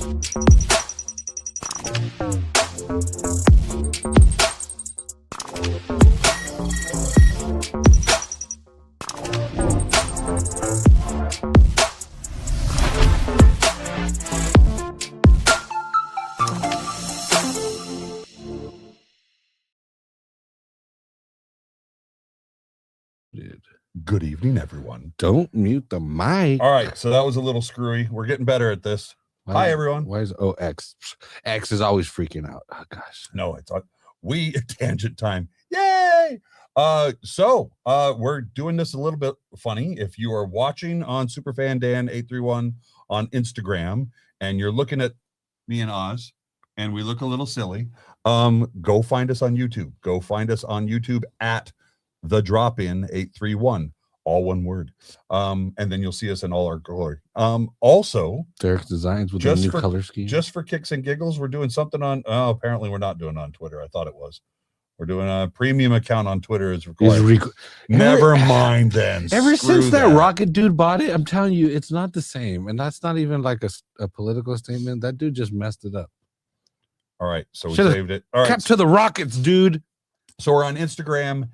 Good evening, everyone. Don't mute the mic. All right, so that was a little screwy. We're getting better at this. Hi, everyone. Why is X is always freaking out? Oh gosh. No, it's tangent time. Yay! So we're doing this a little bit funny. If you are watching on Superfan Dan 831 on Instagram and you're looking at me and Oz and we look a little silly, go find us on YouTube. Go find us on YouTube at The Drop-In 831, all one word. And then you'll see us in all our glory. Also, Derek's Designs with a new color scheme. Just for kicks and giggles, we're doing something on. Oh, apparently we're not doing it on Twitter. I thought it was. We're doing a premium account on Twitter. Is required. Never mind then. Ever since that Rocket dude bought it, I'm telling you, it's not the same. And that's not even like a political statement. That dude just messed it up. All right, so we saved it. All right, kept to the Rockets, dude. So we're on Instagram,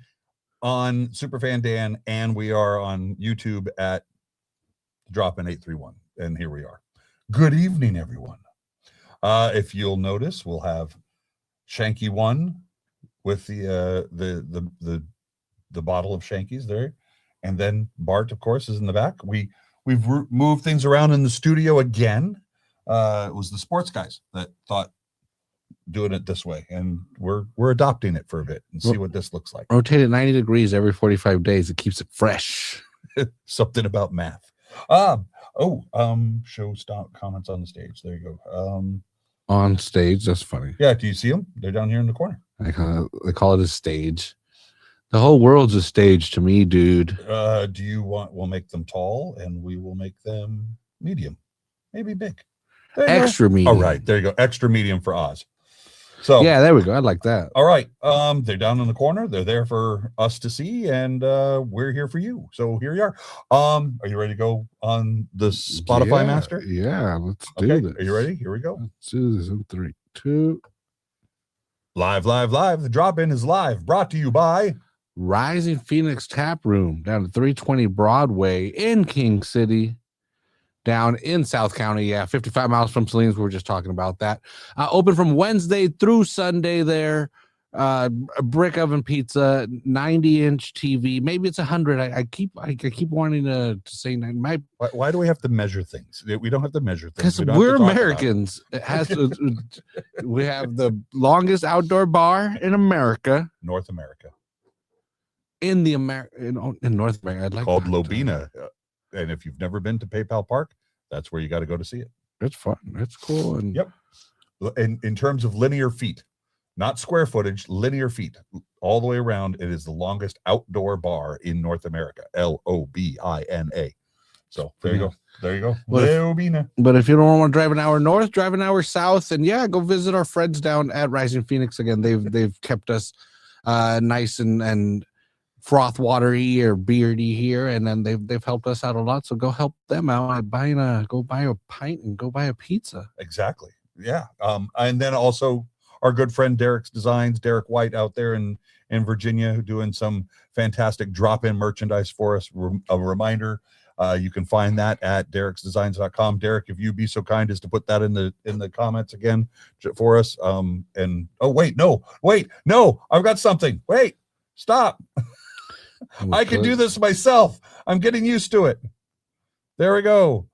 on Superfan Dan, and we are on YouTube at Drop-In 831. And here we are. Good evening, everyone. If you'll notice, we'll have Shanky 1 with the bottle of Shankies there, and then Bart, of course, is in the back. We've moved things around in the studio again. It was the sports guys that thought doing it this way, and we're adopting it for a bit and see what this looks like. Rotate it 90 degrees every 45 days. It keeps it fresh. Something about math. Show stop comments on the stage. There you go. On stage, that's funny. Yeah, do you see them? They're down here in the corner. They call it a stage. The whole world's a stage to me, dude. Do you want? We'll make them tall, and we will make them medium, maybe big. Extra medium. All right, there you go. Extra medium for Oz. So yeah, there we go. I like that. All right. They're down in the corner. They're there for us to see, and we're here for you. So here you are. Are you ready to go on the Spotify Master? Yeah, let's do this. Are you ready? Here we go. Let's do this in 3, 2. Live. The Drop-In is live. Brought to you by Rising Phoenix Tap Room down at 320 Broadway in King City. Down in South County, 55 miles from Salinas. We were just talking about that. Open from Wednesday through Sunday there. A brick oven pizza, 90-inch TV. Maybe it's 100. I keep wanting to say 90. Why do we have to measure things? We don't have to measure things. Because we're Americans. It has to. We have the longest outdoor bar in America. North America. In North America, I'd like called Lobina. And if you've never been to PayPal Park, that's where you got to go to see it. It's fun. It's cool. And yep. In terms of linear feet, not square footage, linear feet, all the way around, it is the longest outdoor bar in North America. Lobina. So there you go. There you go. Lobina. But if you don't want to drive an hour north, drive an hour south, and go visit our friends down at Rising Phoenix again. They've kept us nice and froth watery or beardy here, and then they've helped us out a lot, so go help them out by go buy a pint and go buy a pizza. Exactly. Yeah. And then also our good friend Derek's Designs, Derek White out there in Virginia, doing some fantastic drop-in merchandise for us. A reminder, you can find that at dereksdesigns.com. Derek, if you be so kind as to put that in the comments again for us. No, I've got something. Wait, stop. I can do this myself. I'm getting used to it. There we go.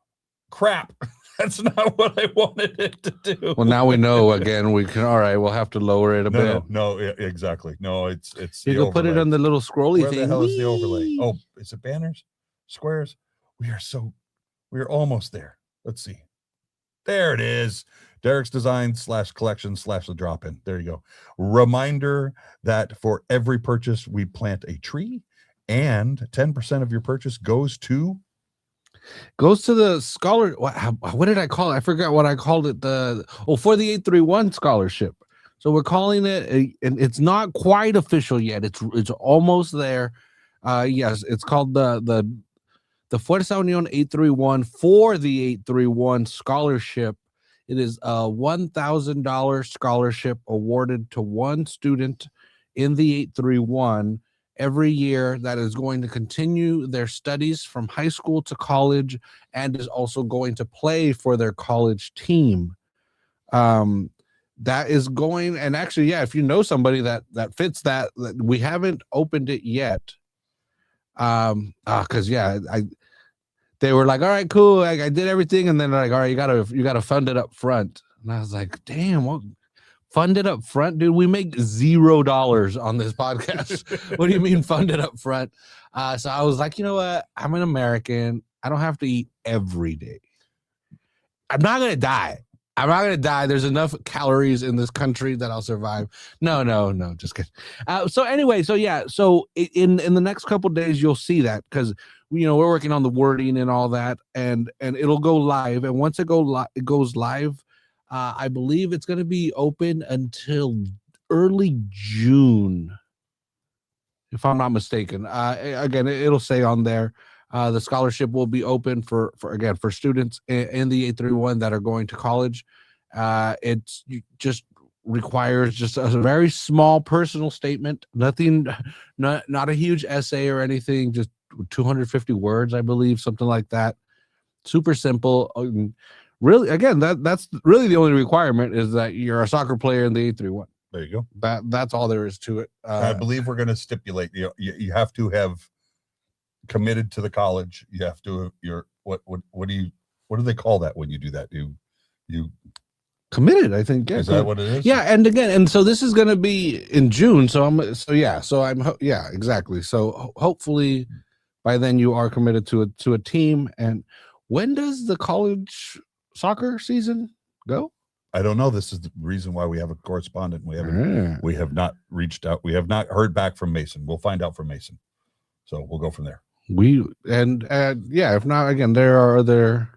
Crap. That's not what I wanted it to do. Well, now we know again. We can. All right, we'll have to lower it a bit. No, exactly. No, it's. You can put it on the little scrolly thing. Where the hell is the overlay? Oh, is it banners? Squares? We're almost there. Let's see. There it is. Derek's Design /collection /the Drop-In. There you go. Reminder that for every purchase, we plant a tree, and 10% of your purchase goes to the scholar. What did I call it? I forgot what I called it. For the 831 scholarship. So we're calling it, and it's not quite official yet. It's almost there. Yes, it's called the Fuerza Unión 831 for the 831 scholarship. It is a $1,000 scholarship awarded to one student in the 831 every year that is going to continue their studies from high school to college and is also going to play for their college team. That is going, and actually, yeah, if you know somebody that fits that, we haven't opened it yet. Because they were like, all right, cool, I did everything, and then like, all right, you gotta fund it up front. And I was like, damn, what, fund it up front, dude? We make $0 on this podcast. What do you mean fund it up front? So I was like, you know what? I'm an American. I don't have to eat every day. I'm not gonna die. There's enough calories in this country that I'll survive. No, just kidding. So anyway, so in the next couple of days, you'll see that, because we're working on the wording and all that, and it'll go live. And once it goes live, I believe it's going to be open until early June, if I'm not mistaken. Again, it'll say on there. The scholarship will be open for students in the 831 that are going to college. It's just requires just a very small personal statement, nothing, not a huge essay or anything, just 250 words, I believe, something like that. Super simple. Really, again, that's really the only requirement, is that you're a soccer player in the 831. There you go. That's all there is to it. I believe we're going to stipulate you have to have committed to the college. You have to what do they call that when you do that? You committed, I think. Yeah, is that what it is? Yeah, and so this is going to be in June. So exactly. So hopefully by then you are committed to a team. And when does the college soccer season go? I don't know. This is the reason why we have a correspondent. We have not reached out. We have not heard back from Mason. We'll find out from Mason. So we'll go from there. If not, again, there are other.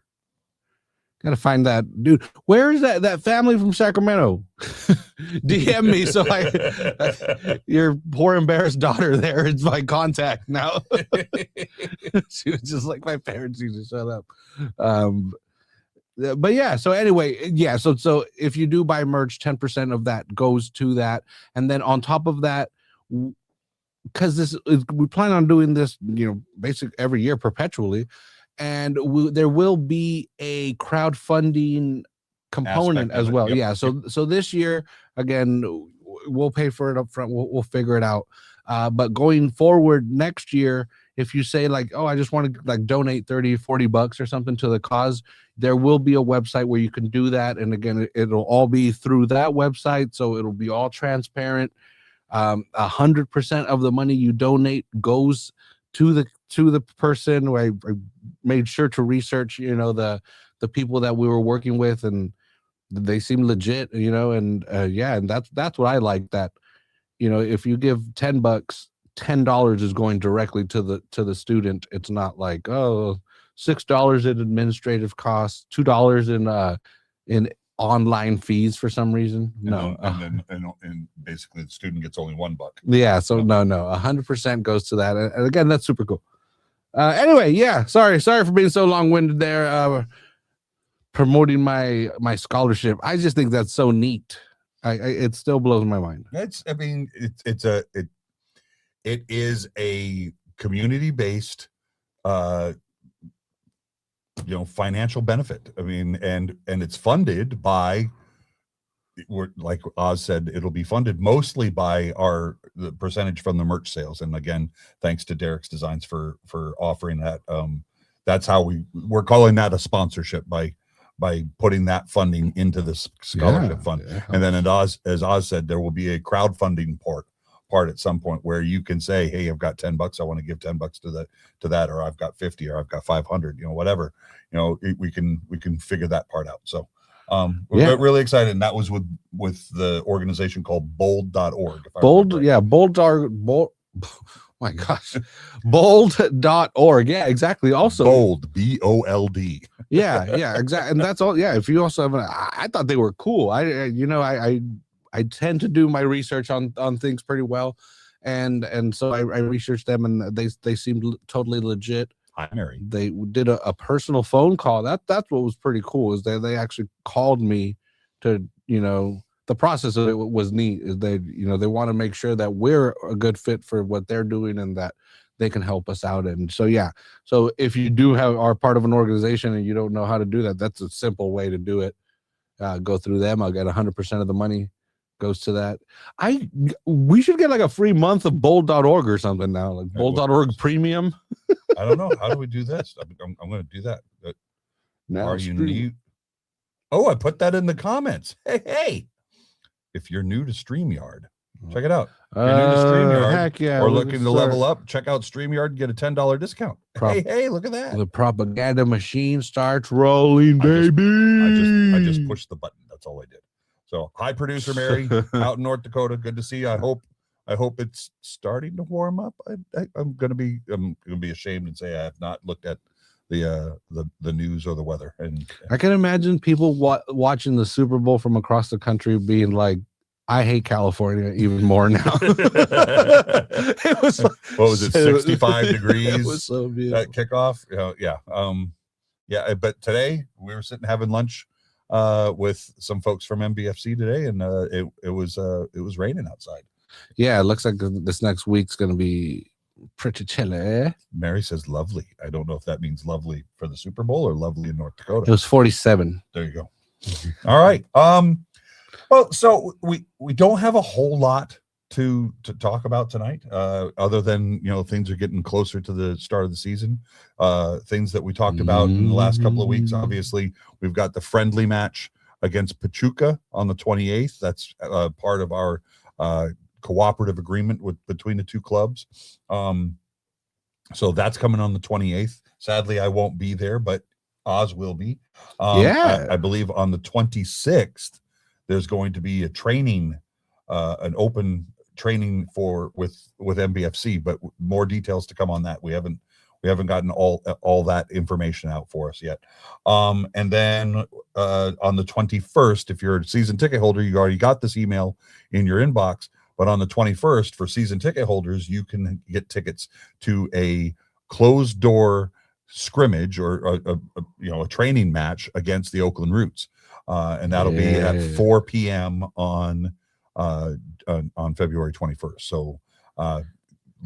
Gotta find that dude. Where is that family from Sacramento? DM me so your poor embarrassed daughter there is my contact now. She was just like, my parents used to shut up. But yeah, so anyway, yeah, so if you do buy merch, 10% of that goes to that. And then on top of that, because we plan on doing this, basically every year perpetually, and there will be a crowdfunding component as well. Yep. Yeah. So this year, again, we'll pay for it up front. We'll figure it out. But going forward next year, if you say like, oh, I just want to like donate $30-$40 or something to the cause, there will be a website where you can do that. And again, it'll all be through that website. So it'll be all transparent. 100% of the money you donate goes to the person. Who I made sure to research, the people that we were working with, and they seem legit, and and that's what I like, that, if you give $10, $10 is going directly to the student. It's not like, $6 in administrative costs, $2 in online fees for some reason. No, and basically the student gets only $1. Yeah, so no, 100% goes to that, and again, that's super cool. Anyway, yeah, sorry for being so long-winded there. Promoting my scholarship, I just think that's so neat. It still blows my mind. It is a community-based financial benefit. And it's funded by, like Oz said, it'll be funded mostly by the percentage from the merch sales. And again, thanks to Derek's Designs for offering that. That's how we're calling that a sponsorship, by putting that funding into this scholarship fund. Yeah. And then as Oz said, there will be a crowdfunding part at some point where you can say, hey, I've got $10, I want to give $10 to that, or I've got 50, or I've got 500, whatever, we can figure that part out. So we're really excited. And that was with the organization called bold.org. Bold. My gosh. Bold.org. Yeah, exactly. Also Bold, BOLD. Yeah, exactly. And that's all. Yeah. If you also have I thought they were cool. I tend to do my research on things pretty well. And so I researched them, and they seemed totally legit. Hi, Mary. They did a personal phone call. That's what was pretty cool, is they actually called me to, the process of it was neat. Is they want to make sure that we're a good fit for what they're doing and that they can help us out. And so, yeah. So if you are part of an organization and you don't know how to do that, that's a simple way to do it. Go through them. I'll get 100% of the money goes to that. We should get like a free month of bold.org or something now, like bold.org premium. I don't know. How do we do this? I'm going to do that. Now are you new? Oh, I put that in the comments. Hey. If you're new to StreamYard, check it out. If you're new to StreamYard, heck yeah, or looking to level up, check out StreamYard and get a $10 discount. Hey, look at that. The propaganda machine starts rolling, baby. I just pushed the button. That's all I did. So, hi, producer Mary, out in North Dakota. Good to see you. I hope it's starting to warm up. I'm gonna be ashamed and say I have not looked at the news or the weather. And I can imagine people watching the Super Bowl from across the country being like, I hate California even more now. It was like, what was it, 65 degrees? It was so beautiful. At kickoff. Yeah. But today we were sitting having lunch with some folks from MBFC today, and it was raining outside. Yeah, it looks like this next week's going to be pretty chilly. Mary says lovely. I don't know if that means lovely for the Super Bowl or lovely in North Dakota. It was 47. There you go. All right. Well, so we don't have a whole lot to talk about tonight, other than things are getting closer to the start of the season. Things that we talked about in the last couple of weeks. Obviously, we've got the friendly match against Pachuca on the 28th. That's part of our cooperative agreement between the two clubs. So that's coming on the 28th. Sadly, I won't be there, but Oz will be. I believe on the 26th. There's going to be a training, an open training with MBFC, but more details to come on that. We haven't gotten all that information out for us yet. And then on the 21st, if you're a season ticket holder, you already got this email in your inbox. But on the 21st, for season ticket holders, you can get tickets to a closed door scrimmage or a training match against the Oakland Roots. And that'll be at 4 p.m. on February 21st. So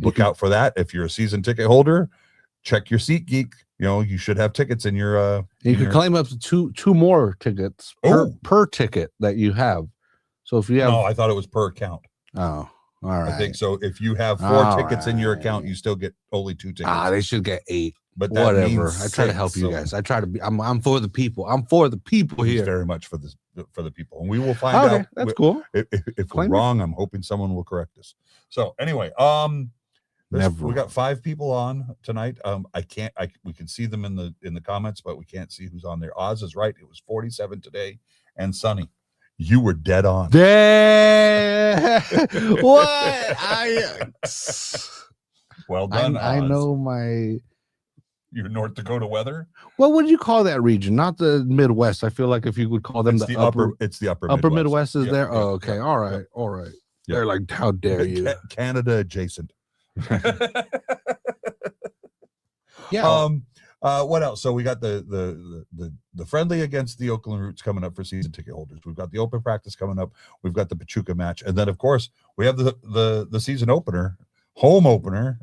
look out for that. If you're a season ticket holder, check your SeatGeek. You should have tickets in your. You can claim up to two more tickets per ticket that you have. So if you have, no, I thought it was per account. Oh, all right. I think so. If you have 4 tickets in your account, you still get only 2 tickets. They should get 8. But that whatever. Means I try to help you guys. I try to be. I'm for the people. I'm for the people here. Very much for the people, and we will find out. That's cool. If we're wrong, I'm hoping someone will correct us. So anyway, we got 5 people on tonight. We can see them in the comments, but we can't see who's on there. Oz is right. It was 47 today, and Sonny, you were dead on. What? Well done. I know my. Your North Dakota weather. What would you call that region? Not the Midwest. I feel like if you would call them it's the upper. It's the upper Midwest is there. Oh, okay. All right. All right. They're like, how dare you? Canada adjacent. Yeah. What else? So we got the friendly against the Oakland Roots coming up for season ticket holders. We've got the open practice coming up. We've got the Pachuca match, and then of course we have the season opener, home opener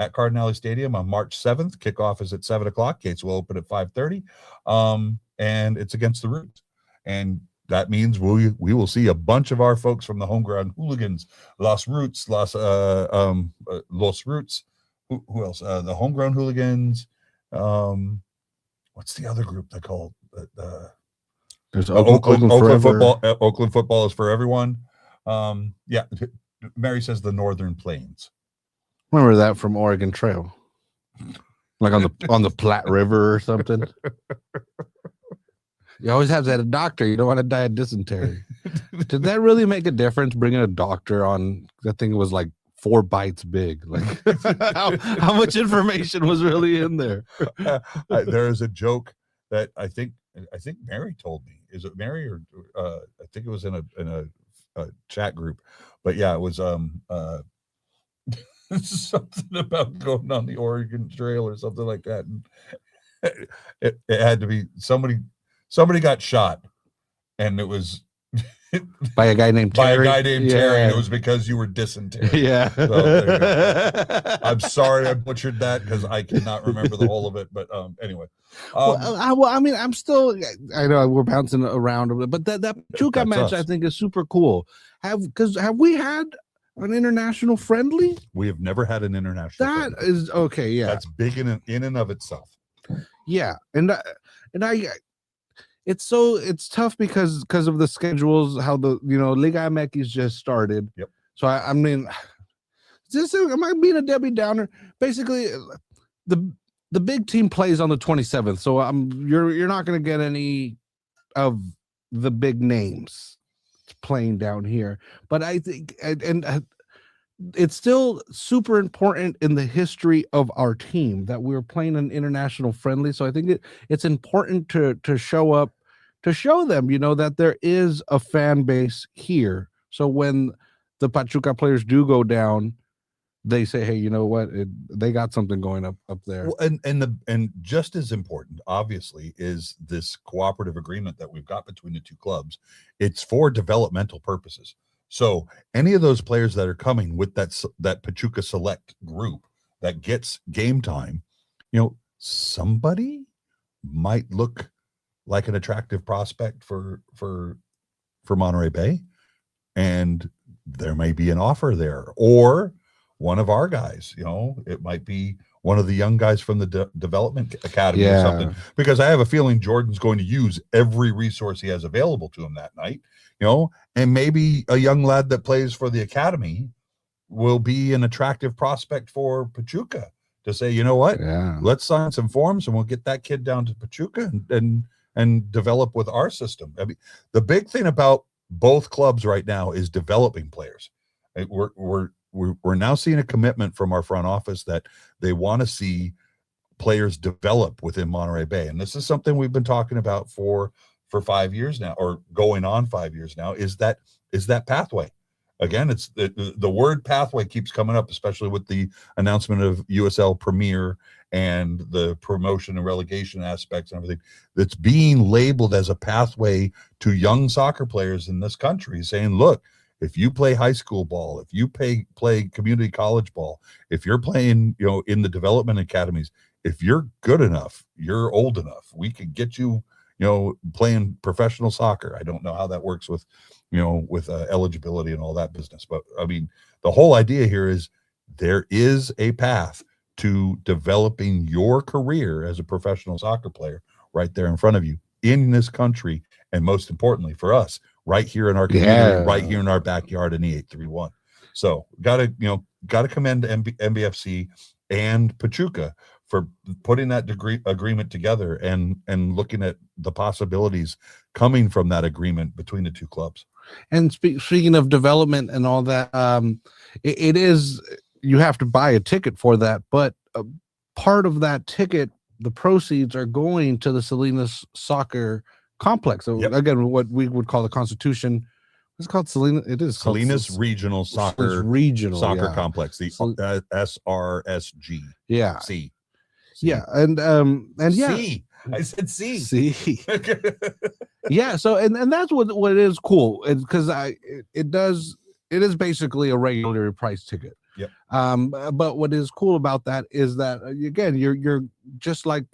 at Cardinale Stadium on March 7th. Kickoff is at 7:00. Gates will open at 5:30. And it's against the Roots. And that means we will see a bunch of our folks from the homegrown hooligans, Los Roots. Who else? The homegrown hooligans. What's the other group they call it? There's Oakland football. Oakland football is for everyone. Yeah. Mary says the Northern Plains. Remember that from Oregon Trail, like on the Platte River or something. You always have to have a doctor. You don't want to die of dysentery. Did that really make a difference? Bringing a doctor on? I think it was like 4 bites big. Like how much information was really in there? There is a joke that I think Mary told me. Is it Mary or I think it was in a chat group? But yeah, it was something about going on the Oregon Trail or something like that. And it had to be somebody got shot, and it was by a guy named by Terry. a guy named Terry, and it was because you were dysentery. Yeah. So there you go. I'm sorry I butchered that because I cannot remember the whole of it. But anyway. I mean, I know we're bouncing around a bit, but that Pachuca match I think is super cool. Have we had an international friendly? We have never had an international. That is okay. Yeah, that's big in and of itself. Yeah, and I it's tough because of the schedules, how the Liga MX just started. Yep. So I mean, am I being a Debbie Downer? Basically, the big team plays on the 27th, so you're not going to get any of the big names playing down here. But I think and it's still super important in the history of our team that we're playing an international friendly. So I think it's important to show up, to show them, that there is a fan base here. So when the Pachuca players do go down, they say, hey, you know what? They got something going up there. Well, and just as important, obviously, is this cooperative agreement that we've got between the two clubs. It's for developmental purposes. So any of those players that are coming with that Pachuca select group that gets game time, somebody might look like an attractive prospect for Monterey Bay, and there may be an offer there, or one of our guys, it might be one of the young guys from the development academy or something, because I have a feeling Jordan's going to use every resource he has available to him that night, and maybe a young lad that plays for the academy will be an attractive prospect for Pachuca to say, you know what, let's sign some forms and we'll get that kid down to Pachuca and develop with our system. I mean, the big thing about both clubs right now is developing players. We're now seeing a commitment from our front office that they want to see players develop within Monterey Bay. And this is something we've been talking about for 5 years now, or going on 5 years now, is that pathway. Again, it's the word pathway keeps coming up, especially with the announcement of USL Premier and the promotion and relegation aspects and everything. That's being labeled as a pathway to young soccer players in this country, saying, look, if you play high school ball, if you play community college ball, if you're playing, in the development academies, if you're good enough, you're old enough, we could get you, playing professional soccer. I don't know how that works with, with eligibility and all that business. But I mean, the whole idea here is there is a path to developing your career as a professional soccer player right there in front of you in this country. And most importantly for us, right here in our community, right here in our backyard in E831. So gotta commend MBFC and Pachuca for putting that agreement together and looking at the possibilities coming from that agreement between the two clubs. And speaking of development and all that, it is, you have to buy a ticket for that, but part of that ticket, the proceeds are going to the Salinas Soccer Complex. So again, what we would call the Constitution. It's called Salinas. It is Salinas Regional Soccer Complex. The SRSG. Yeah. C. Yeah, and yeah. C. I said C. C. Yeah. So and that's what is cool, because it is basically a regular price ticket. Yep. But what is cool about that is that again, you're just like,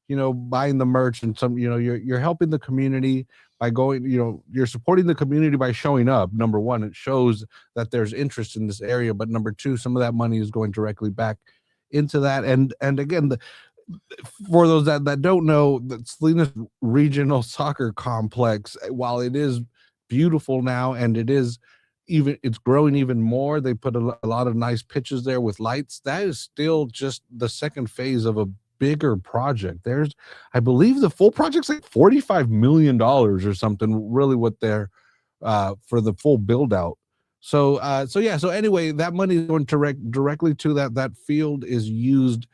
buying the merch and some, you're helping the community by going, you're supporting the community by showing up. Number one, it shows that there's interest in this area, but number two, some of that money is going directly back into that. And again, for those that don't know, the Salinas Regional Soccer Complex, while it is beautiful now and it's growing even more, they put a lot of nice pitches there with lights. That is still just the second phase of a bigger project. I believe the full project's like $45 million or something, really, what they're for the full build out. So anyway, that money is going directly to that field is used.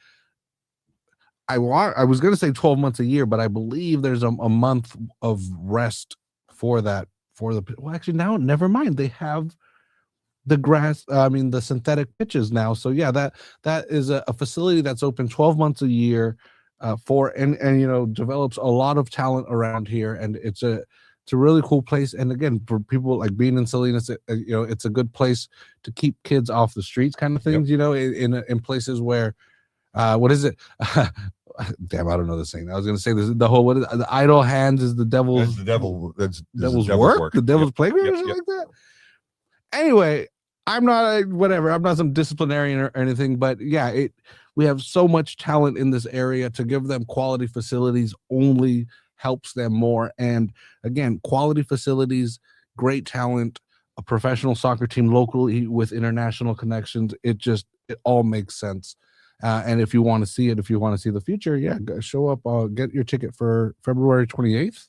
I was going to say 12 months a year, but I believe there's a month of rest for that, well, actually, now, never mind. They have the grass, the synthetic pitches now. So yeah, that is a facility that's open 12 months a year and develops a lot of talent around here, and it's a really cool place. And again, for people like being in Salinas, it's a good place to keep kids off the streets, kind of things. In places where what is it? Damn, I don't know the saying. I was gonna say this, the whole the idle hands is the devil's. It's the devil. That's devil's work. The devil's playground or something like that. Anyway, I'm not I'm not some disciplinarian or anything, but yeah, we have so much talent in this area. To give them quality facilities only helps them more. And again, quality facilities, great talent, a professional soccer team locally with international connections. It all makes sense. And if you want to see it, if you want to see the future, show up. Get your ticket for February 28th.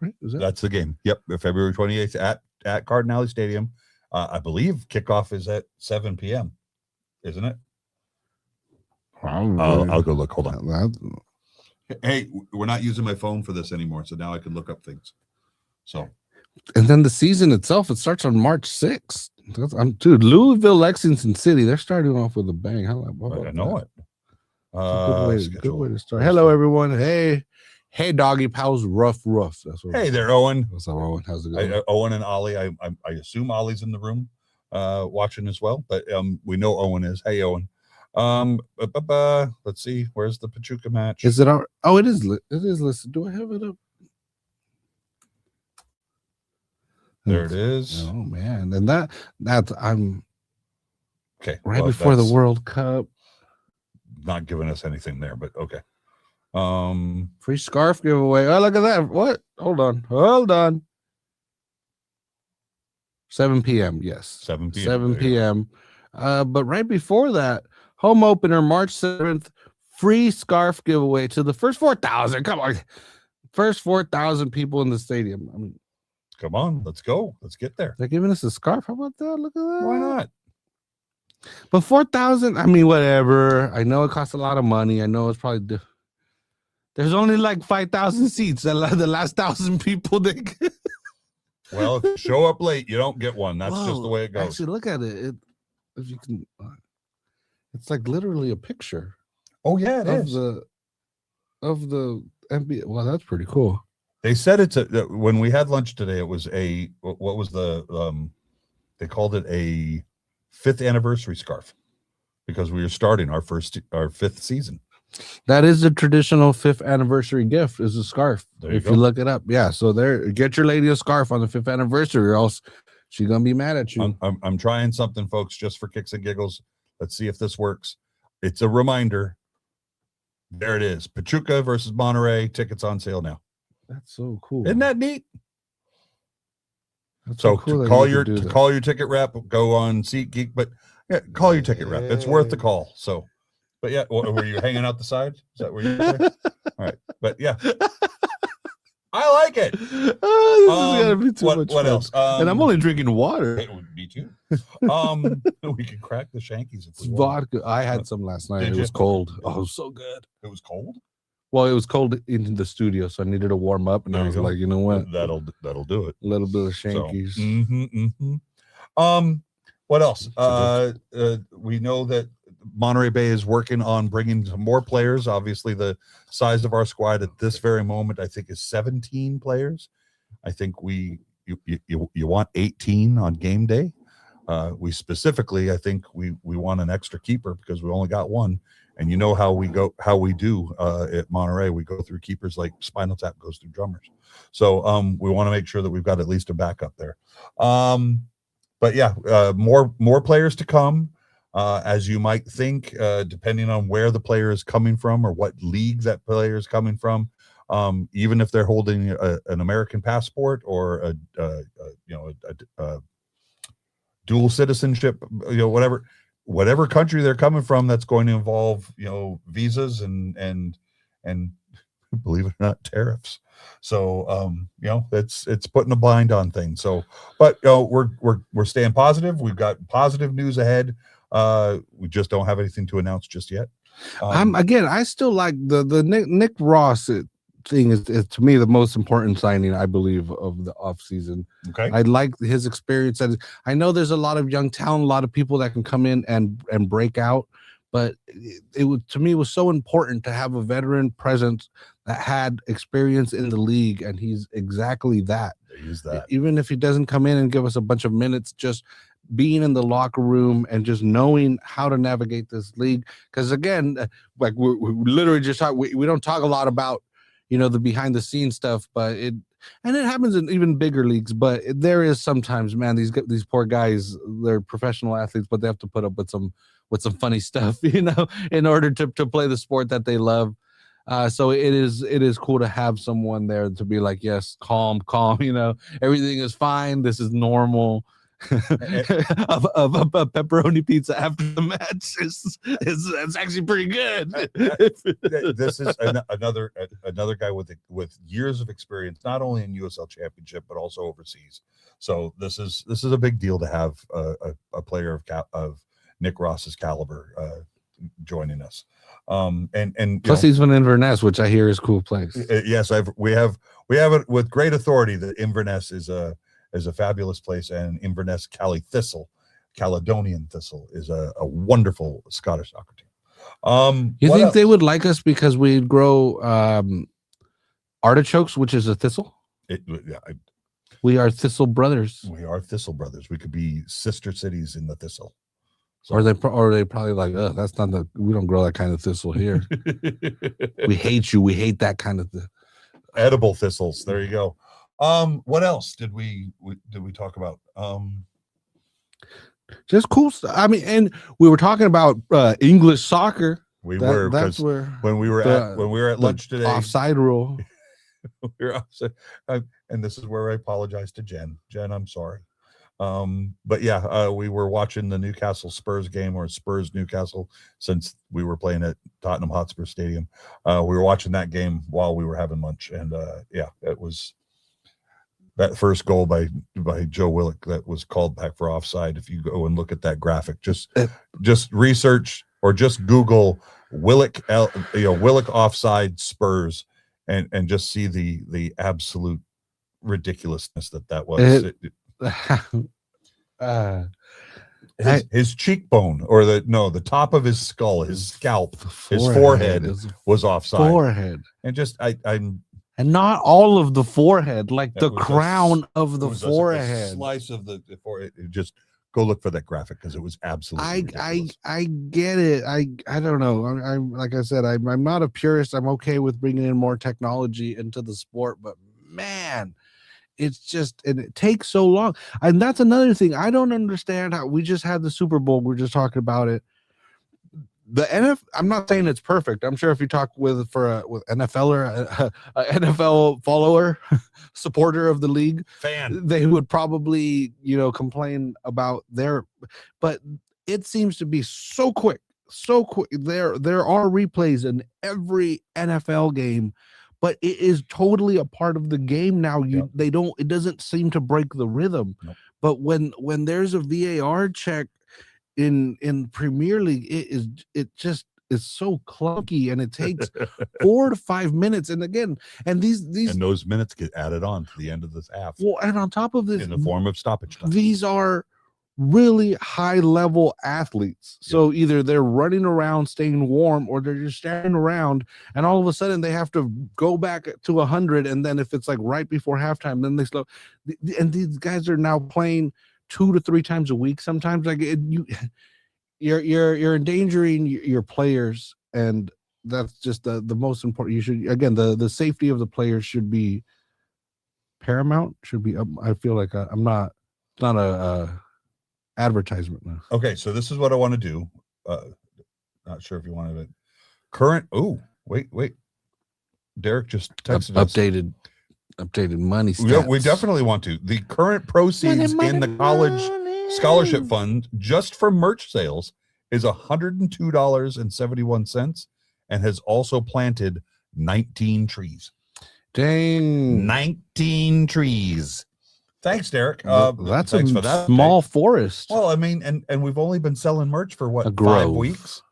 Right? That's the game. Yep, February 28th at Cardinale Stadium. I believe kickoff is at 7 p.m. Isn't it? I'll go look. Hold on. Hey, we're not using my phone for this anymore, so now I can look up things. So, and then the season itself, it starts on March 6th. Dude, Louisville, Lexington City, they're starting off with a bang. I know it. Good way to start. Hello, everyone. Hey, doggy pals, rough. That's what. Hey there, Owen. What's up, Owen? How's it going? Owen and Ollie. I assume Ollie's in the room, watching as well. But we know Owen is. Hey, Owen. Let's see. Where's the Pachuca match? Is it our? Oh, it is. It is listed. Do I have it up? There it is. Oh man, and that's I'm okay. Right before the World Cup. Not giving us anything there, but okay. Free scarf giveaway. Oh, look at that. What? Hold on. 7 p.m. Yes. 7 p.m. 7 p.m. But right before that, home opener, March 7th, free scarf giveaway to the first 4,000. Come on. First 4,000 people in the stadium. I mean, come on, let's go. Let's get there. They're giving us a scarf. How about that? Look at that. Why not? But 4,000, I mean, whatever. I know it costs a lot of money. I know it's probably there's only like 5,000 seats. The last 1,000 people Well, if you show up late, you don't get one. That's just the way it goes. Actually, look at it. If you can, it's like literally a picture. Oh yeah, it is. Of the NBA. Well, that's pretty cool. They said it's when we had lunch today, it was what was they called it a 5th anniversary scarf because we were starting our 5th season. That is the traditional 5th anniversary gift, is a scarf. If you look it up. Yeah. So get your lady a scarf on the 5th anniversary, or else she's gonna be mad at you. I'm trying something, folks, just for kicks and giggles. Let's see if this works. It's a reminder. There it is. Pachuca versus Monterrey. Tickets on sale now. That's so cool. Isn't that neat? That's so cool to call your ticket rep, go on SeatGeek, but yeah, call your ticket rep. It's worth the call. So, but yeah, were you hanging out the side? Is that where you were? All right, but yeah, I like it. Oh, this is gonna be too much what fun. else? And I'm only drinking water. It would be too. We could crack the Shankies if we vodka. I had some last night. It was cold. Oh, it was so good. It was cold. Well, it was cold in the studio, so I needed to warm up, and I was like, you know what? That'll do it. A little bit of Shankies. So, what else? We know that Monterey Bay is working on bringing some more players. Obviously, the size of our squad at this very moment, I think, is 17 players. I think you want 18 on game day. We specifically, I think we want an extra keeper because we only got one. And you know how we do at Monterey. We go through keepers like Spinal Tap goes through drummers. So we want to make sure that we've got at least a backup there. But yeah, more players to come. As you might think, depending on where the player is coming from or what league that player is coming from, even if they're holding an American passport or a dual citizenship, whatever country they're coming from, that's going to involve visas and believe it or not, tariffs. So it's putting a bind on things. So, but we're staying positive. We've got positive news ahead. We just don't have anything to announce just yet. I still like the Nick Ross thing is to me the most important signing, I believe, of the offseason. Okay. I like his experience. And I know there's a lot of young talent, a lot of people that can come in and break out, but it was, to me, it was so important to have a veteran presence that had experience in the league, and he's exactly that. Use that. Even if he doesn't come in and give us a bunch of minutes, just being in the locker room and just knowing how to navigate this league. Because again, like we literally just talk, we don't talk a lot about, you know, the behind the scenes stuff, but it happens in even bigger leagues. But there is sometimes, man, these poor guys, they're professional athletes, but they have to put up with some funny stuff, you know, in order to play the sport that they love. So it is cool to have someone there to be like, yes, calm, you know, everything is fine. This is normal. of a pepperoni pizza after the match is actually pretty good. This is another guy with years of experience, not only in USL Championship but also overseas. So this is a big deal to have a player of Nick Ross's caliber joining us. And plus he's from Inverness, which I hear is a cool place. Yes, we have it with great authority that Inverness is a fabulous place, and Inverness Caledonian Thistle is a wonderful Scottish soccer team. You think they would like us because we grow artichokes, which is a thistle? We are Thistle Brothers. We are Thistle Brothers. We could be sister cities in the Thistle. So, or they probably like, that's not we don't grow that kind of thistle here. We hate you. We hate that kind of edible thistles. There you go. What else did we talk about? Just cool stuff. I mean, and we were talking about English soccer. That's where when we were at lunch today. Offside rule. We were offside, and this is where I apologize to Jen. Jen, I'm sorry. But yeah, we were watching the Newcastle Spurs game, or Spurs Newcastle, since we were playing at Tottenham Hotspur Stadium. We were watching that game while we were having lunch, and yeah, it was that first goal by Joe Willock that was called back for offside. If you go and look at that graphic, just research or just Google Willock offside Spurs, and just see the absolute ridiculousness that was. His cheekbone, or the top of his skull, his scalp, his forehead was offside. And just and not all of the forehead, like the crown of the forehead. A slice of the forehead. Just go look for that graphic because it was absolutely I get it. I don't know. I'm like I said, I'm not a purist. I'm okay with bringing in more technology into the sport, but man, it's just, and it takes so long. And that's another thing. I don't understand how we just had the Super Bowl. We're just talking about it. The NFL, I'm not saying it's perfect. I'm sure if you talk with NFL or a NFL follower, supporter of the league, fan, they would probably, complain about but it seems to be so quick. There are replays in every NFL game, but it is totally a part of the game now. It doesn't seem to break the rhythm. Nope. But when there's a VAR check in Premier League, it just is so clunky, and it takes 4 to 5 minutes. And again, and those minutes get added on to the end of this half. Well, and on top of this, in the form of stoppage time, these are really high level athletes. So either they're running around staying warm, or they're just standing around, and all of a sudden they have to go back to 100. And then if it's like right before halftime, then they slow. And these guys are now playing 2 to 3 times a week. Sometimes you're endangering your players, and that's just the most important. You should, again, the safety of the players should be paramount. Should be. I feel like I'm not. It's not a advertisement now. Okay, so this is what I want to do. Not sure if you wanted it. Current. Oh, wait. Derek just texted us. Updated money stats. Yeah, we definitely want to. The current proceeds in the college scholarship fund just from merch sales is $102.71, and has also planted 19 trees. Dang. 19 trees. Thanks, Derek. That's a small forest. Well, I mean, and we've only been selling merch for what, 5 weeks?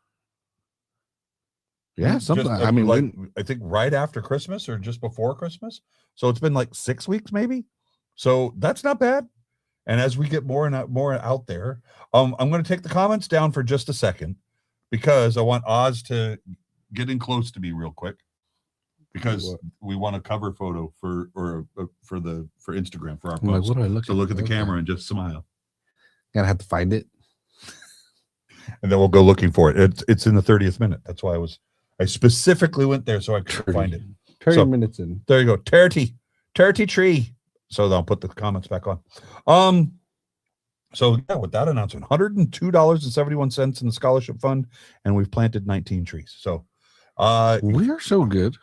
Yeah, something. Just, I mean, like I think right after Christmas or just before Christmas. So it's been like 6 weeks, maybe. So that's not bad. And as we get more and more out there, I'm going to take the comments down for just a second because I want Oz to get in close to me real quick because we want a cover photo for Instagram for our post. like, what do I look so at? look at the Okay. camera and just smile. Gonna have to find it. And then we'll go looking for it. It's in the 30th minute. That's why I specifically went there so I could find it. 30 minutes in. There you go. 30 tree. So I'll put the comments back on. So yeah, with that announcement, $102.71 in the scholarship fund, and we've planted 19 trees. So we are so good.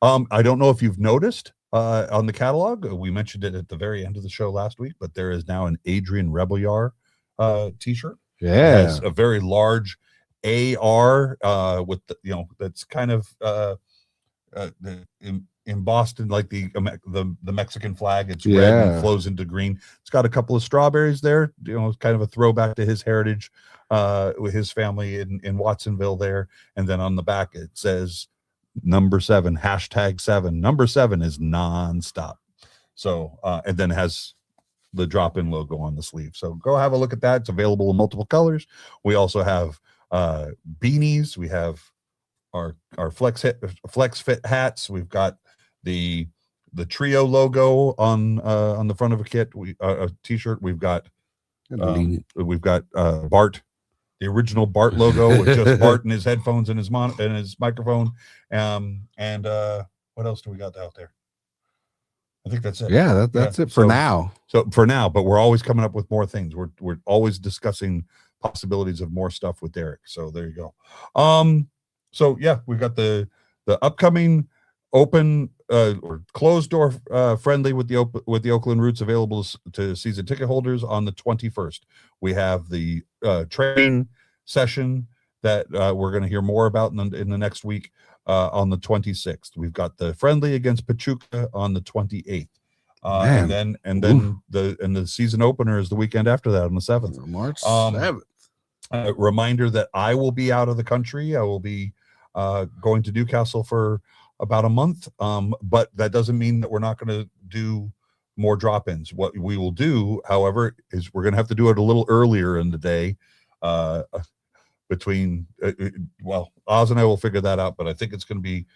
I don't know if you've noticed on the catalog, we mentioned it at the very end of the show last week, but there is now an Adrian Rebelliar t-shirt. Yeah, it has a very large AR with that's kind of embossed in like the Mexican flag. It's red and flows into green. It's got a couple of strawberries there. It's kind of a throwback to his heritage with his family in Watsonville there. And then on the back it says number 7, #7. Number 7 is nonstop. So and then it has the drop-in logo on the sleeve. So go have a look at that. It's available in multiple colors. We also have beanies. We have our flex fit hats. We've got the trio logo on the front of a kit. A t-shirt. We've got Bart, the original Bart logo with just Bart and his headphones and his microphone. And what else do we got out there? I think that's it. Yeah, that's it for now. So for now, but we're always coming up with more things. We're always discussing possibilities of more stuff with Derek. So there you go. So yeah, we've got the upcoming open or closed door friendly with the Oakland Roots available to season ticket holders on the 21st. We have the training session that we're going to hear more about in the next week on the 26th. We've got the friendly against Pachuca on the 28th. And then the season opener is the weekend after that on the 7th. March 7th. Reminder that I will be out of the country. I will be going to Newcastle for about a month. But that doesn't mean that we're not going to do more drop-ins. What we will do, however, is we're going to have to do it a little earlier in the day. Between Oz and I will figure that out, but I think it's going to be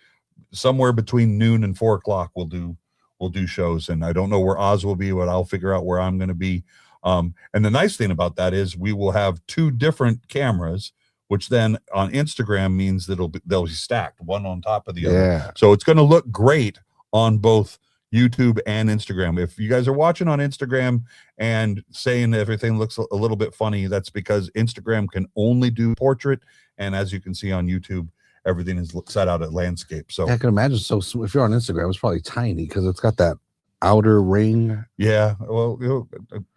somewhere between noon and 4 o'clock. We'll do shows, and I don't know where Oz will be, but I'll figure out where I'm going to be. And the nice thing about that is we will have 2 different cameras, which then on Instagram means that they'll be stacked one on top of the other. So it's going to look great on both YouTube and Instagram. If you guys are watching on Instagram and saying everything looks a little bit funny, that's because Instagram can only do portrait, and as you can see on YouTube, everything is set out at landscape. So I can imagine. So if you're on Instagram, it's probably tiny because it's got that outer ring. Yeah, well,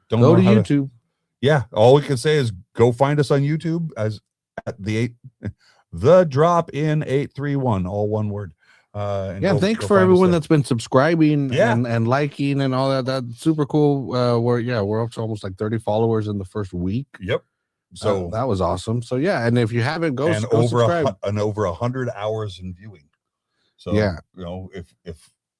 don't go to YouTube. All we can say is go find us on YouTube as at the drop in 831, all one word. Thanks for everyone that's been subscribing and liking and all that. That's super cool. We're up to almost like 30 followers in the first week. Yep. So that was awesome. So and if you haven't, go subscribe. Over 100 hours in viewing. So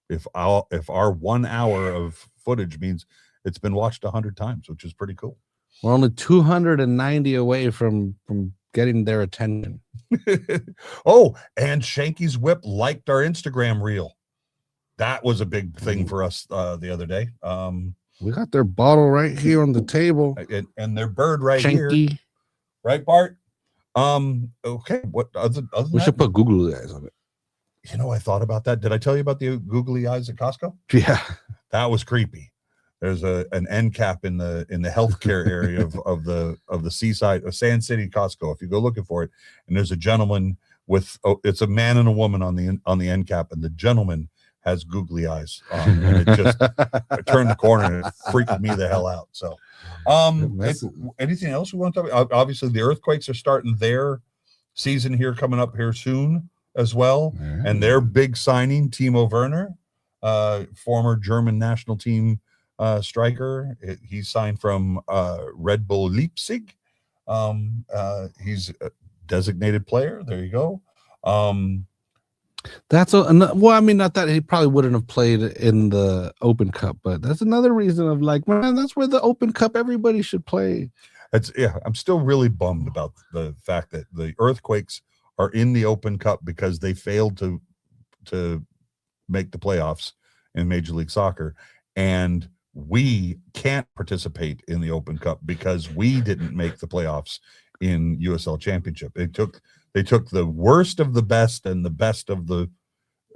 if our 1 hour of footage means it's been watched 100 times, which is pretty cool. We're only 290 away from getting their attention. Oh, and Shanky's Whip liked our Instagram reel. That was a big thing for us the other day. We got their bottle right here on the table and their bird right Shanky. Here. Right, Bart? Okay. What other we should put googly eyes on it. I thought about that. Did I tell you about the googly eyes at Costco? Yeah. That was creepy. There's an end cap in the healthcare area of the seaside of Sand City Costco. If you go looking for it, and there's a gentleman it's a man and a woman on the end cap, and the gentleman has googly eyes, and it just I turned the corner and it freaked me the hell out. So, anything else we want to talk about? Obviously, the Earthquakes are starting their season here coming up here soon as well, and their big signing, Timo Werner, former German national team striker. He signed from Red Bull Leipzig. He's a designated player. There you go. That's well, I mean, not that he probably wouldn't have played in the Open Cup, but that's another reason of like, man, that's where the Open Cup everybody should play. I'm still really bummed about the fact that the Earthquakes are in the Open Cup because they failed to make the playoffs in Major League Soccer, and we can't participate in the Open Cup because we didn't make the playoffs in USL Championship. They took the worst of the best and the best of the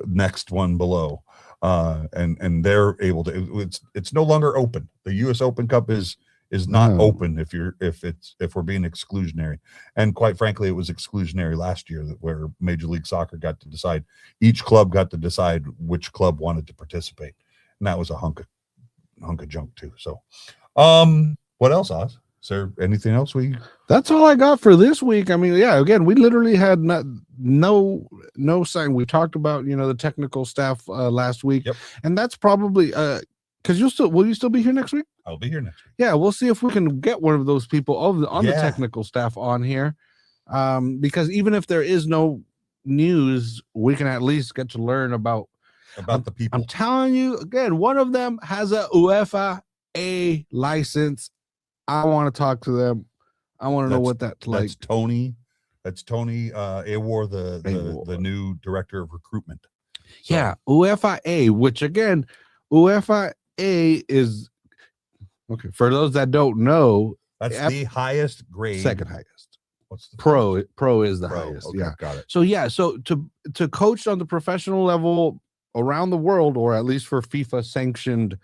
next one below, and they're able to. It's no longer open. The US Open Cup is not open if we're being exclusionary. And quite frankly, it was exclusionary last year where Major League Soccer got to decide. Each club got to decide which club wanted to participate, and that was a hunk of junk too. So, what else, Oz? Is there anything else That's all I got for this week. I mean, yeah, again, we literally had no sign. We talked about, the technical staff last week. Yep. And that's probably because will you still be here next week? I'll be here next week. Yeah, we'll see if we can get one of those people on the technical staff on here. Because even if there is no news, we can at least get to learn about the people. I'm telling you again, one of them has a UEFA A license. I want to talk to them. I want to know what that's like. That's Tony Awar, the new director of recruitment. So. Yeah, UEFA A, which again, UEFA A is okay. For those that don't know, that's the highest grade, second highest. What's the pro? Pro is the highest. Okay, yeah, got it. So to coach on the professional level around the world, or at least for FIFA sanctioned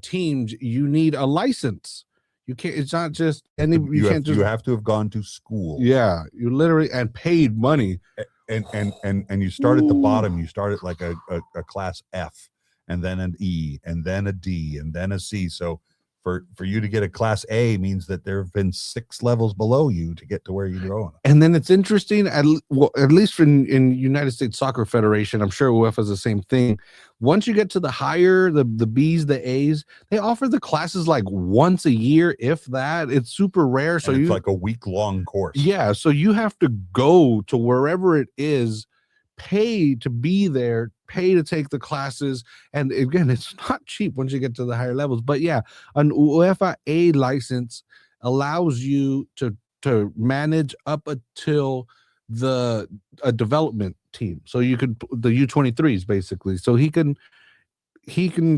teams, you need a license. You can't. It's not just any. You have to have gone to school. Yeah, you literally and paid money. And you start at the bottom. You start at like a class F, and then an E, and then a D, and then a C. So for you to get a class A means that there have been 6 levels below you to get to where you're going. And then it's interesting, at least in United States Soccer Federation, I'm sure UEFA is the same thing. Once you get to the higher, the B's, the A's, they offer the classes like once a year, if that. It's super rare. So it's like a week-long course. Yeah, so you have to go to wherever it is, pay to be there, pay to take the classes, and again, it's not cheap once you get to the higher levels. But yeah, an UEFA A license allows you to manage up until a development team. So you could the U23s basically. So he can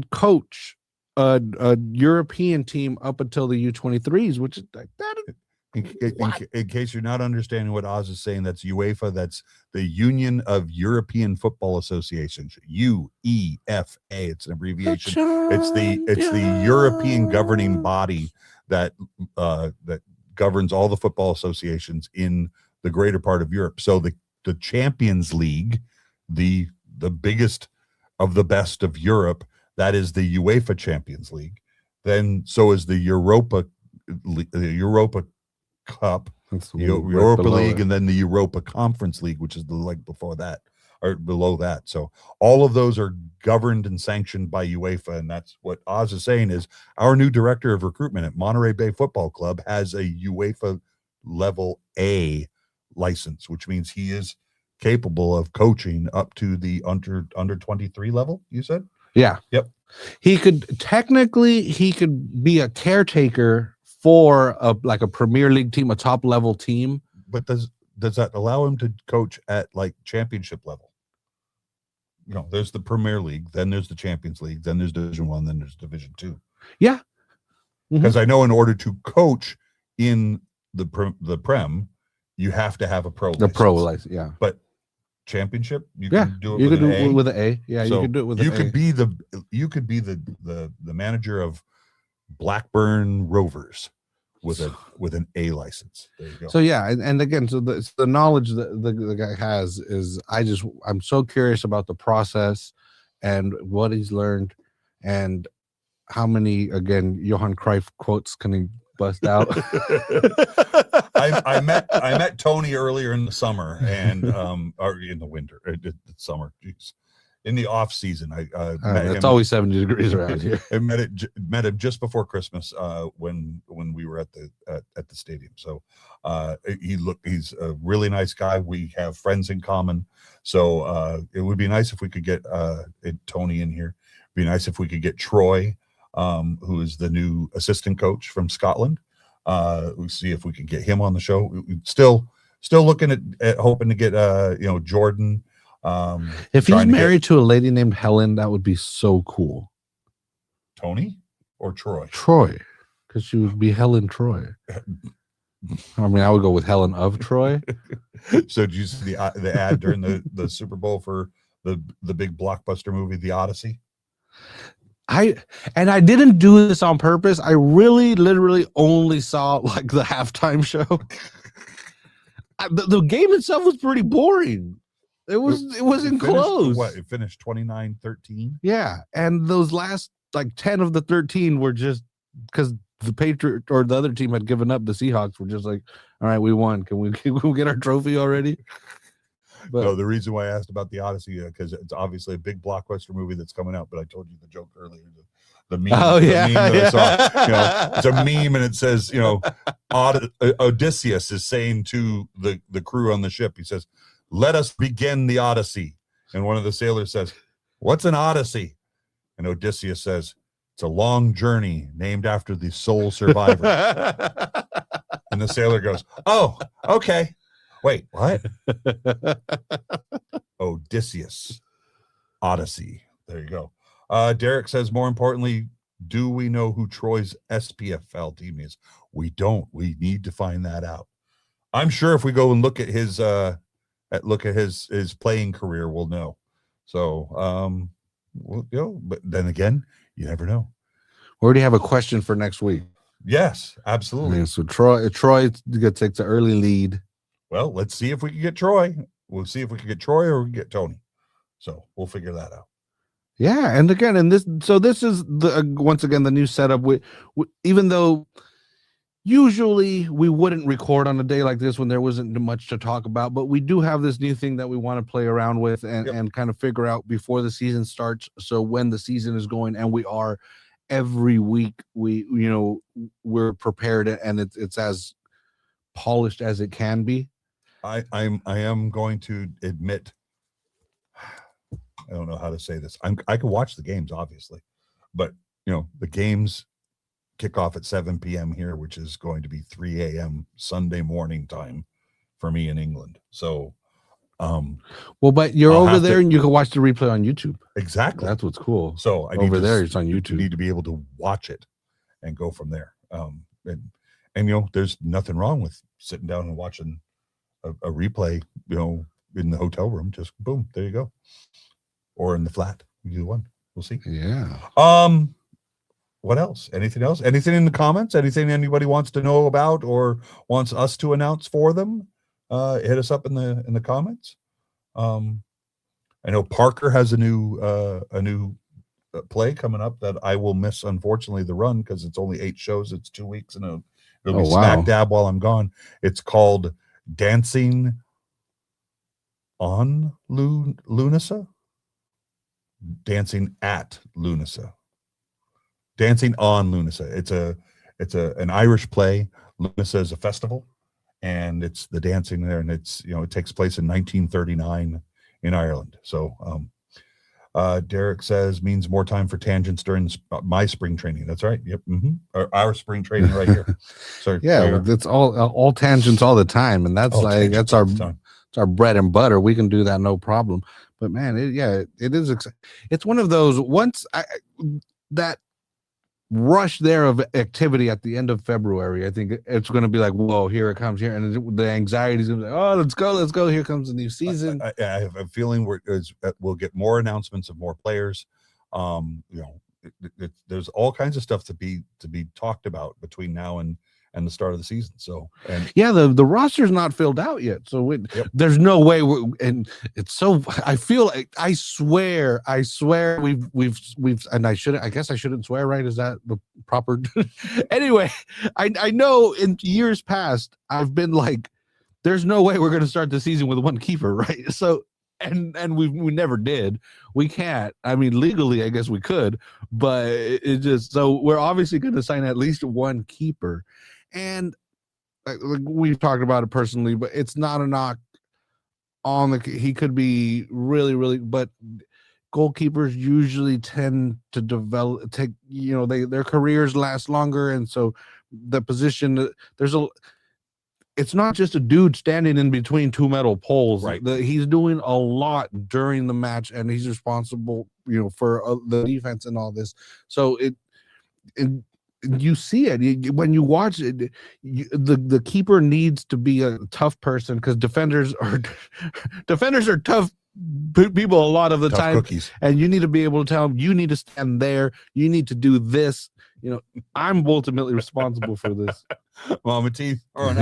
coach a European team up until the U23s, which is like that. In case you're not understanding what Oz is saying, that's UEFA. That's the Union of European Football Associations, UEFA. It's an abbreviation. It's the European governing body that governs all the football associations in the greater part of Europe. So the Champions League, the biggest of the best of Europe, that is the UEFA Champions League. Then so is the Europa Cup, Europa League, and then the Europa Conference League, which is the leg before that or below that. So all of those are governed and sanctioned by UEFA, and that's what Oz is saying is our new director of recruitment at Monterey Bay Football Club has a UEFA level A license, which means he is capable of coaching up to the under 23 level. You said, yeah, yep. He could be a caretaker for a Premier League team, a top level team. But does that allow him to coach at like championship level? There's the Premier League, then there's the Champions League, then there's Division 1, then there's Division 2. Yeah. Because I know in order to coach in the Prem, you have to have a pro license. The pro license, yeah. But championship, you can do it with an A. Yeah, so you can do it with an A. You could be the manager of Blackburn Rovers with an A license. There you go. So yeah, and again, so the knowledge that the guy has is I'm so curious about the process and what he's learned and how many Johan Cruyff quotes can he bust out. I met Tony earlier in the summer or in the winter, summer, geez. in the off season. I met It's him. always 70 degrees around here. I met him just before Christmas when we were at the stadium. So he's a really nice guy. We have friends in common. So it would be nice if we could get Tony in here. It'd be nice if we could get Troy, who is the new assistant coach from Scotland. We'll see if we can get him on the show. Still looking at hoping to get Jordan. If he's married to a lady named Helen, that would be so cool. Tony or Troy? Troy, because she would be Helen Troy. I mean, I would go with Helen of Troy. So did you see the ad during the Super Bowl for the big blockbuster movie, The Odyssey? I didn't do this on purpose. I really literally only saw like the halftime show. The game itself was pretty boring. It wasn't close. What, it finished 29-13? Yeah, and those last like 10 of the 13 were just because the Patriot or the other team had given up. The Seahawks were just like, all right, we won. Can we get our trophy already? But no, the reason why I asked about The Odyssey, because it's obviously a big blockbuster movie that's coming out, but I told you the joke earlier. The meme, the meme that I saw, it's a meme and it says, Odysseus is saying to the crew on the ship, he says, "Let us begin the Odyssey." And one of the sailors says, "What's an Odyssey?" And Odysseus says, "It's a long journey named after the sole survivor." And the sailor goes, "Oh, okay. Wait, what?" Odysseus. Odyssey. There you go. Derek says, more importantly, do we know who Troy's SPFL team is? We don't. We need to find that out. I'm sure if we go and look at his playing career, we'll know. So, but then again, you never know. We already have a question for next week. Yes, absolutely. So Troy takes the early lead. Well, let's see if we can get Troy. We'll see if we can get Troy or we can get Tony. So we'll figure that out. Yeah, and again, this is once again the new setup. We even though usually we wouldn't record on a day like this when there wasn't much to talk about, but we do have this new thing that we want to play around with and kind of figure out before the season starts. So when the season is going, and we are every week, we're prepared and it's as polished as it can be. I am going to admit, I don't know how to say this. I can watch the games, obviously, but the games kick off at 7 p.m. here, which is going to be 3 a.m. Sunday morning time for me in England. So, but you're over there and you can watch the replay on YouTube. Exactly, that's what's cool. So it's on YouTube. You need to be able to watch it and go from there. And there's nothing wrong with sitting down and watching a replay, in the hotel room. Just boom, there you go. Or in the flat, either one. We'll see. Yeah. What else? Anything else? Anything in the comments? Anything anybody wants to know about or wants us to announce for them? Hit us up in the comments. I know Parker has a new play coming up that I will miss, unfortunately, the run because it's only 8 shows. It's 2 weeks and it'll be smack dab while I'm gone. It's called Dancing on Lunasa. Dancing at Lunasa. Dancing on Lunasa. It's an Irish play. Lunasa is a festival, and it's the dancing there, and it's it takes place in 1939 in Ireland. So Derek says means more time for tangents during my spring training. That's right. Yep. Or our spring training right here. So it's all tangents all the time, and that's our bread and butter. We can do that no problem. But man, it is. It's one of those that rush there of activity at the end of February. I think it's going to be like, whoa, here it comes here, and the anxiety is going to be like, oh, let's go. Here comes the new season. I have a feeling we'll get more announcements of more players. There's all kinds of stuff to be talked about between now and the start of the season. So the roster's not filled out yet. So there's no way and it's so I feel like I swear we've and I guess I shouldn't swear, right? Is that the proper anyway, I know in years past I've been like, there's no way we're gonna start the season with one keeper, right? So and we never did. We can't. I mean, legally, I guess we could, but it just, so we're obviously going to sign at least one keeper. And like we've talked about it personally, but it's not a knock on the, he could be really, but goalkeepers usually tend to take, their careers last longer. And so the position, it's not just a dude standing in between two metal poles. Right. He's doing a lot during the match, and he's responsible, for the defense and all this. So you see it when you watch it. The keeper needs to be a tough person, because defenders are tough people a lot of the Tough time. Cookies. And you need to be able to tell them, you need to stand there, you need to do this. I'm ultimately responsible for this. Mama T throwing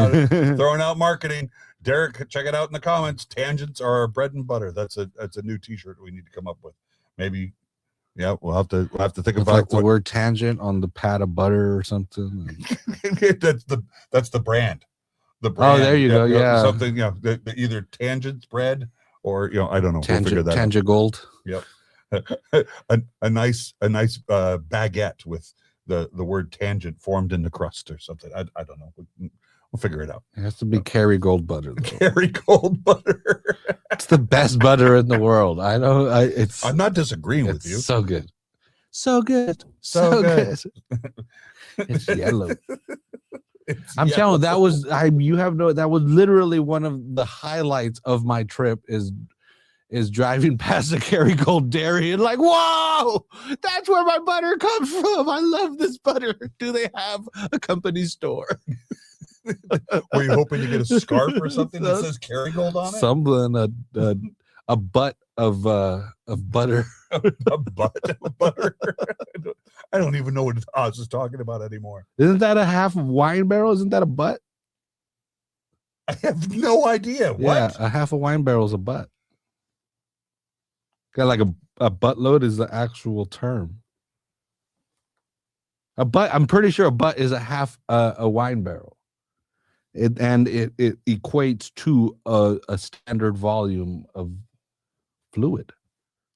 out marketing. Derek, check it out in the comments. Tangents are our bread and butter. That's a new T-shirt we need to come up with. Maybe, yeah, we'll have to think about like the word tangent on the pat of butter or something. that's the brand. The brand. Oh, there you go. Yeah, something. Either tangents bread or I don't know. We'll figure that tangent gold. Yep. a nice baguette with the word tangent formed in the crust or something. I don't know. We'll figure it out. It has to be Kerrygold butter, though. Kerrygold butter. It's the best butter in the world. I know. I'm not disagreeing with you. So good. So good. So good. It's yellow. I'm telling you, that was that was literally one of the highlights of my trip is driving past the Kerrygold dairy and like, whoa, that's where my butter comes from. I love this butter. Do they have a company store? Were you hoping to get a scarf or something that says Kerrygold on it? Something, a butt of butter. A butt of butter. I don't even know what Oz is talking about anymore. Isn't that a half wine barrel? Isn't that a butt? I have no idea. What? Yeah, a half a wine barrel is a butt. Got like a buttload is the actual term. A butt, I'm pretty sure a butt is a half a wine barrel. It equates to a standard volume of fluid.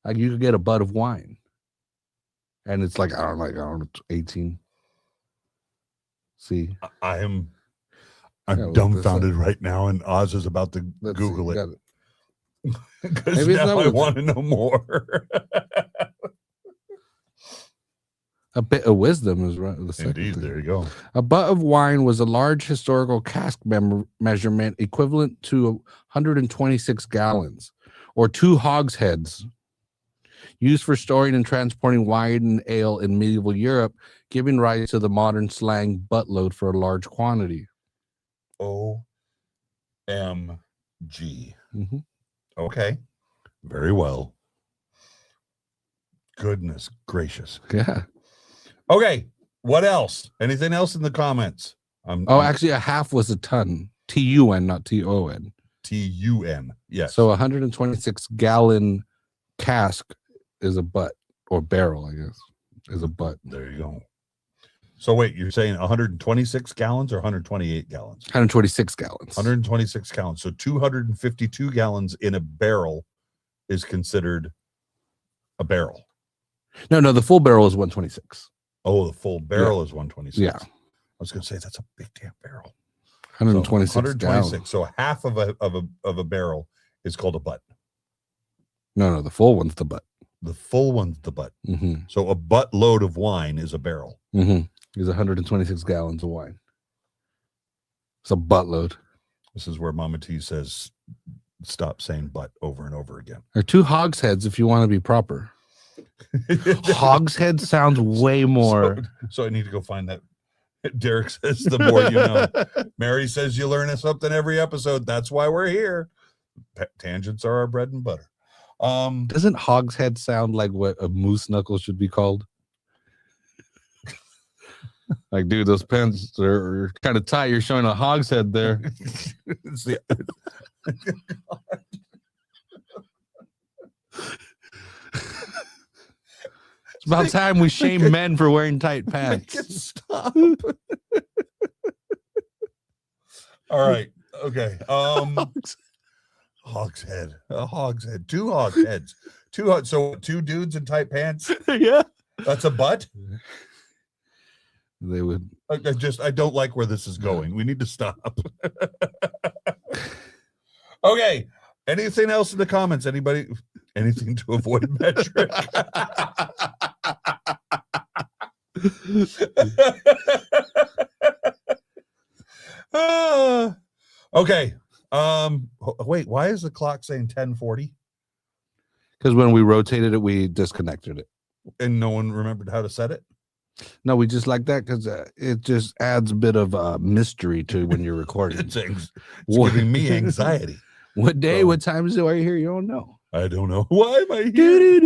Like you could get a butt of wine, and it's like I don't know, 18. See, I'm dumbfounded right now, and Oz is about to Google it. Because now I want to know more. A bit of wisdom is right. Indeed, there you go. A butt of wine was a large historical cask measurement equivalent to 126 gallons, or 2 hogsheads, used for storing and transporting wine and ale in medieval Europe, giving rise to the modern slang buttload for a large quantity. OMG. Mm-hmm. Okay. Very well. Goodness gracious. Yeah. Okay. What else? Anything else in the comments? Actually, a half was a ton. TUN, not TON. TUN. Yes. So 126 gallon cask is a butt, or barrel, I guess, is a butt. There you go. So wait, you're saying 126 gallons or 128 gallons? 126 gallons. 126 gallons. So 252 gallons in a barrel is considered a barrel. No, the full barrel is 126. Oh, the full barrel is 126. Yeah. I was going to say that's a big damn barrel. 126. So 126. So half of a barrel is called a butt. No, the full one's the butt. The full one's the butt. Mm-hmm. So a butt load of wine is a barrel. Mm-hmm. Is 126 gallons of wine. It's a buttload. This is where Mama T says, stop saying butt over and over again. Or 2 hogsheads if you want to be proper. Hogshead sounds way more. So I need to go find that. Derek says the more you know. Mary says you learn something every episode. That's why we're here. Tangents are our bread and butter. Doesn't hogshead sound like what a moose knuckle should be called? Like, dude, those pants are kind of tight. You're showing a hogshead there. It's about time we shame men for wearing tight pants. Stop. All right. Okay. Hogshead. A hogshead. Two hog heads. So two dudes in tight pants. Yeah. That's a butt. They would. I don't like where this is going. We need to stop. Okay. Anything else in the comments? Anybody? Anything to avoid metric? Okay. Wait, why is the clock saying 10:40? Because when we rotated it, we disconnected it. And no one remembered how to set it? No, we just like that because it just adds a bit of mystery to when you're recording. It's giving me anxiety. What day, what time is it? Are you here? You don't know. I don't know. Why am I here?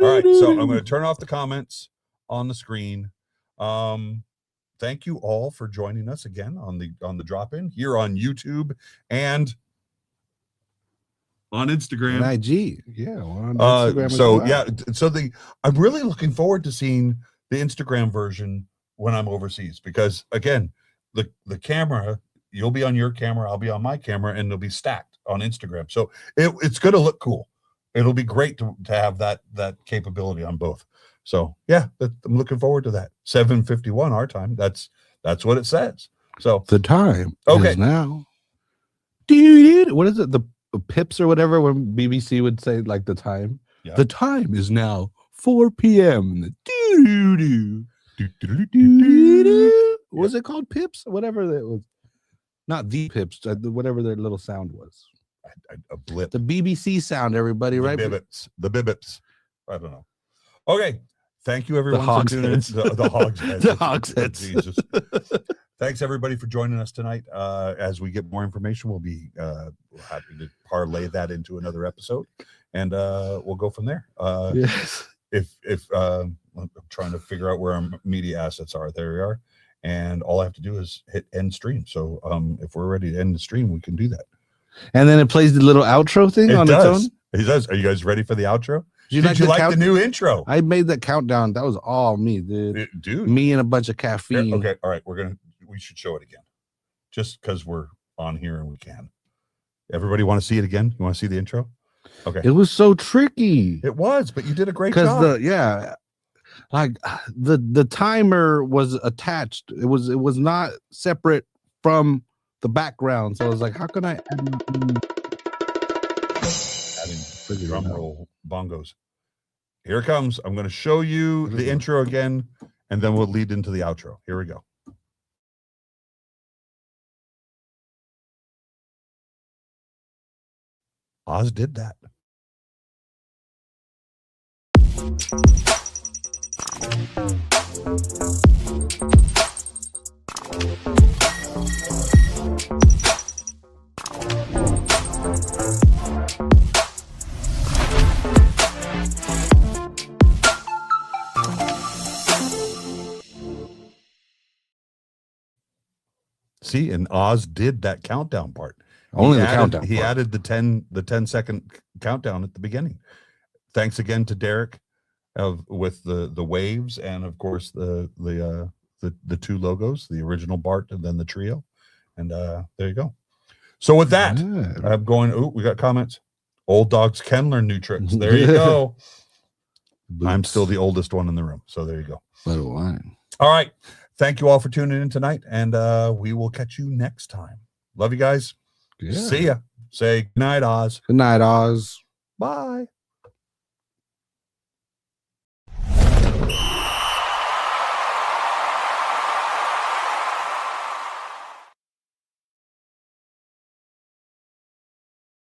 All right, so I'm going to turn off the comments on the screen. Thank you all for joining us again on the drop-in here on YouTube and on Instagram. And IG. Yeah. On Instagram I'm really looking forward to seeing the Instagram version when I'm overseas, because again, the camera, you'll be on your camera, I'll be on my camera, and they'll be stacked on Instagram. So it's going to look cool. It'll be great to have that capability on both. So yeah, I'm looking forward to that. 7:51 our time. That's what it says. So the time is now. What is it? The pips or whatever, when BBC would say like the time. Yeah. The time is now 4 p.m. Was it called pips? Whatever that was. Not the pips, whatever their little sound was. A blip. The BBC sound, everybody, right? The bibips. I don't know. Okay. Thank you, everyone. The hogsheads. The hogsheads. The hogsheads. Jesus. Thanks, everybody, for joining us tonight. As we get more information, we'll be happy to parlay that into another episode, and we'll go from there. Yes. If I'm trying to figure out where our media assets are, there we are. And all I have to do is hit end stream. So if we're ready to end the stream, we can do that. And then it plays the little outro thing on its own? It does. Are you guys ready for the outro? Did you like the new intro? I made that countdown. That was all me, dude. Dude. Me and a bunch of caffeine. Here, okay. All right. We should show it again. Just because we're on here and we can. Everybody want to see it again? You want to see the intro? Okay. It was so tricky. It was, but you did a great job. The timer was attached. It was not separate from the background. So I was like, how can I adding drum roll bongos? Here it comes. I'm going to show you the intro again, and then we'll lead into the outro. Here we go. Oz did that. See, and Oz did that countdown part. Only the countdown. He added the 10-second countdown at the beginning. Thanks again to Derek with the waves, and of course the two logos, the original Bart and then the trio. And there you go. So with that, I'm going. Oh, we got comments. Old dogs can learn new tricks. There you go. I'm still the oldest one in the room, so there you go. Little wine. All right. Thank you all for tuning in tonight, and we will catch you next time. Love you guys. Yeah. See ya. Say good night, Oz. Good night, Oz. Bye.